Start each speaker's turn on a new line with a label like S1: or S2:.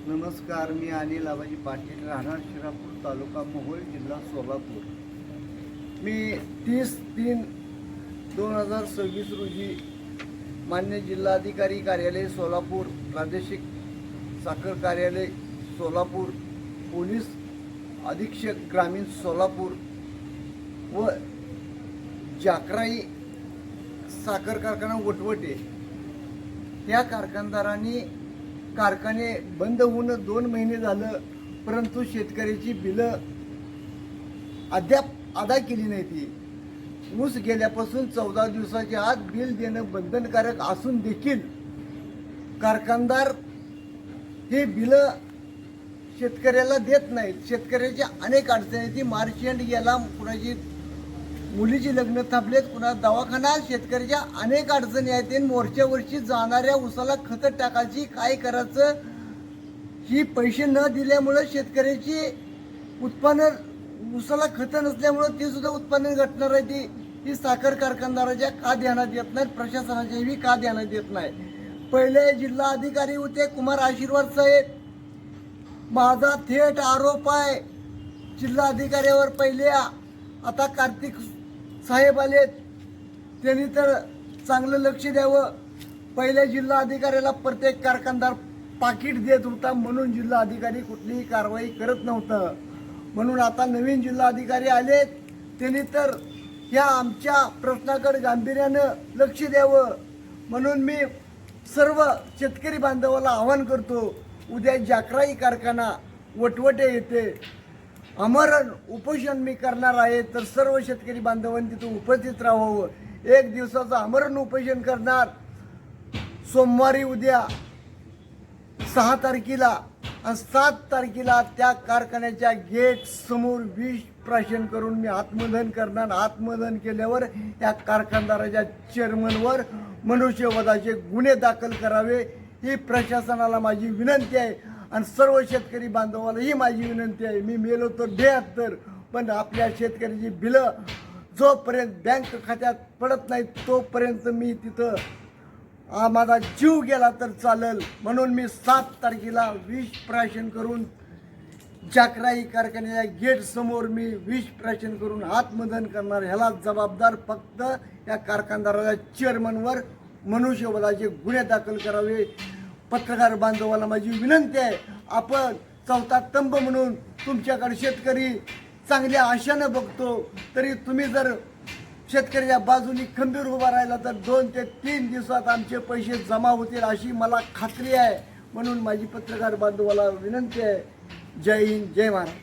S1: नमस्कार, मी अनिल आबाजी पाटील, राहणार शिरापूर, तालुका मोहोळ, जिल्हा सोलापूर। मी 30/3/2026 रोजी मान्य जिल्हाधिकारी कार्यालय सोलापूर, प्रादेशिक साखर कार्यालय सोलापूर, पोलीस अधीक्षक ग्रामीण सोलापूर व जाकराई साखर कारखाना वटवटे या कारखानदारांनी कारखाने बंद होऊन 2 महिने झालं, परंतु शेतकऱ्याची बिलं अद्याप अदा केली नाही। ती ऊस गेल्यापासून 14 दिवसाच्या आत बिल देणं बंधनकारक असून देखील कारखानदार हे बिलं शेतकऱ्याला देत नाहीत। शेतकऱ्याच्या अनेक अडचणी, मार्च एंड गेला, कुणाची मुलीची लग्न थांबलेत, कुणा दवाखाना, शेतकऱ्याच्या अनेक अडचणी आहेत। मोर्चावरची जाणाऱ्या ऊसाला खत टाकायची, काय करायचं ही पैसे न दिल्यामुळे शेतकऱ्याची उत्पन्न, ऊसाला खत नसल्यामुळे ती सुद्धा उत्पन्न घटणार आहे। ती साखर कारखानदाराच्या का ध्यानात येत नाही, प्रशासनाच्याही का ध्यानात येत नाही। पहिले जिल्हा अधिकारी होते कुमार आशीर्वाद साहेब, माझा थेट आरोप आहे जिल्हा अधिकाऱ्यावर पहिले। आता कार्तिक साहेब आलेत, त्यांनी तर चांगलं लक्ष द्यावं। पहिल्या जिल्हा अधिकाऱ्याला प्रत्येक कारखानदार पाकिट देत होता, म्हणून जिल्हा अधिकारी कुठलीही कारवाई करत नव्हतं। म्हणून आता नवीन जिल्हा अधिकारी आलेत, त्यांनी तर ह्या आमच्या प्रश्नाकडे गांभीर्यानं लक्ष द्यावं। म्हणून मी सर्व शेतकरी बांधवाला आवाहन करतो, उद्या जाकराई कारखाना वटवटे येथे आमरण उपोषण मी करणार आहे, तर सर्व शेतकरी बांधवांनी तिथं उपस्थित राहावं। 1 दिवसाचं आमरण उपोषण करणार, सोमवारी उद्या 6 तारखेला आणि 7 तारखेला त्या कारखान्याच्या गेट समोर विष प्राशन करून मी आत्मदहन करणार। आत्मदहन केल्यावर या कारखानदाराच्या चेअरमनवर मनुष्यवधाचे गुन्हे दाखल करावे, ही प्रशासनाला माझी विनंती आहे आणि सर्व शेतकरी बांधवाला ही माझी विनंती आहे। मी मेलो तर 72, पण आपल्या शेतकऱ्याची बिलं जोपर्यंत बँक खात्यात पडत नाही तोपर्यंत मी तिथं माझा जीव गेला तर चालेल। म्हणून मी 7 तारखेला विष प्राशन करून जाकराई कारखान्याच्या गेट समोर मी विष प्राशन करून आत्मदहन करणार। ह्याला जबाबदार फक्त या कारखानदाराच्या चेअरमनवर मनुष्यवधाचे गुन्हे दाखल करावे। पत्रकार बांधवाला माझी विनंती आहे, आपण चौथा स्तंभ म्हणून तुमच्याकडे शेतकरी चांगल्या आशानं बघतो, तरी तुम्ही जर शेतकऱ्याच्या बाजूनी खंबीर उभा राहिला तर 2 ते 3 दिवसात आमचे पैसे जमा होतील अशी मला खात्री आहे। म्हणून माझी पत्रकार बांधवाला विनंती आहे। जय हिंद, जय महाराष्ट्र।